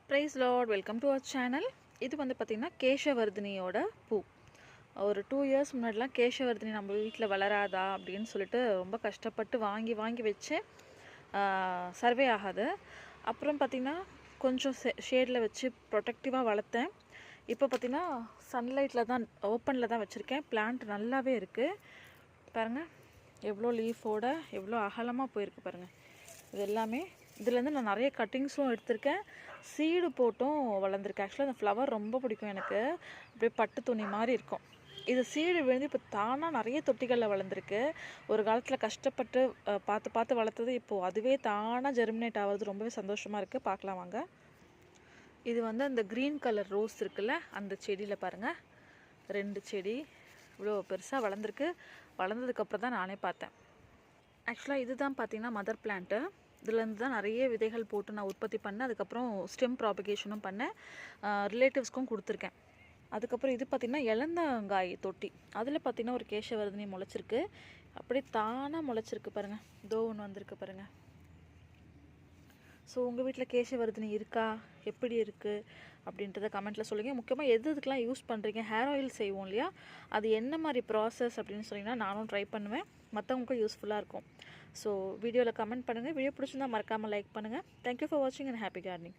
Price lord, welcome to our channel. இது வந்து பார்த்திங்கன்னா கேஷவர்தினியோட பூ. ஒரு 2 இயர்ஸ் முன்னாடிலாம் கேஷவர்தினி நம்ம வீட்டில் வளராதா அப்படின்னு சொல்லிட்டு ரொம்ப கஷ்டப்பட்டு வாங்கி வச்சேன். சர்வே ஆகாது. அப்புறம் பார்த்திங்கன்னா கொஞ்சம் ஷேடில் வச்சு ப்ரொடெக்டிவாக வளர்த்தேன். இப்போ பார்த்திங்கன்னா சன்லைட்டில் தான், ஓப்பனில் தான் வச்சுருக்கேன். பிளான்ட் நல்லாவே இருக்குது. பாருங்கள் எவ்வளோ லீஃபோட எவ்வளோ அகலமாக போயிருக்கு பாருங்கள். இது எல்லாமே இதுலேருந்து நான் நிறைய கட்டிங்ஸும் எடுத்திருக்கேன், சீடு போட்டும் வளர்ந்துருக்கு. ஆக்சுவலாக அந்த ஃப்ளவர் ரொம்ப பிடிக்கும் எனக்கு. அப்படியே பட்டு துணி மாதிரி இருக்கும். இது சீடு விழுந்து இப்போ தானாக நிறைய தொட்டிகளில் வளர்ந்துருக்கு. ஒரு காலத்தில் கஷ்டப்பட்டு பார்த்து வளர்த்தது இப்போது அதுவே தானாக ஜெர்மினேட் ஆகிறது ரொம்பவே சந்தோஷமாக இருக்குது. பார்க்கலாம் வாங்க. இது வந்து அந்த க்ரீன் கலர் ரோஸ் இருக்குல்ல, அந்த செடியில் பாருங்கள் 2 செடி இவ்வளோ பெருசாக வளர்ந்துருக்கு. வளர்ந்ததுக்கப்புறம் தான் நானே பார்த்தேன். ஆக்சுவலாக இதுதான் பார்த்திங்கன்னா மதர் பிளான்ட்டு. இதுலேருந்து தான் நிறைய விதைகள் போட்டு நான் உற்பத்தி பண்ணேன். அதுக்கப்புறம் ஸ்டெம் ப்ராபகேஷனும் பண்ணேன், ரிலேட்டிவ்ஸ்க்கும் கொடுத்துருக்கேன். அதுக்கப்புறம் இது பார்த்திங்கன்னா இளந்தங்காய் தொட்டி. அதில் பார்த்திங்கன்னா ஒரு கேஷவர்தினி முளைச்சிருக்கு. அப்படியே தானாக முளைச்சிருக்கு பாருங்கள். இதோ ஒன்று வந்திருக்கு பாருங்கள். ஸோ உங்கள் வீட்டில் கேஷவர்தினி இருக்கா, எப்படி இருக்குது அப்படின்றத கமெண்ட்டில் சொல்லுங்கள். முக்கியமாக எதுக்கெலாம் யூஸ் பண்ணுறீங்க? ஹேர் ஆயில் செய்வோம் இல்லையா, அது என்ன மாதிரி ப்ராசஸ் அப்படின்னு சொன்னீங்கன்னா நானும் ட்ரை பண்ணுவேன், மற்றவங்களுக்கும் யூஸ்ஃபுல்லாக இருக்கும். ஸோ வீடியோவில் கமெண்ட் பண்ணுங்கள். வீடியோ பிடிச்சிருந்தா மறக்காமல் லைக் பண்ணுங்கள். தேங்க்யூ ஃபார் வாட்சிங் அண்ட் ஹாப்பி கார்டனிங்.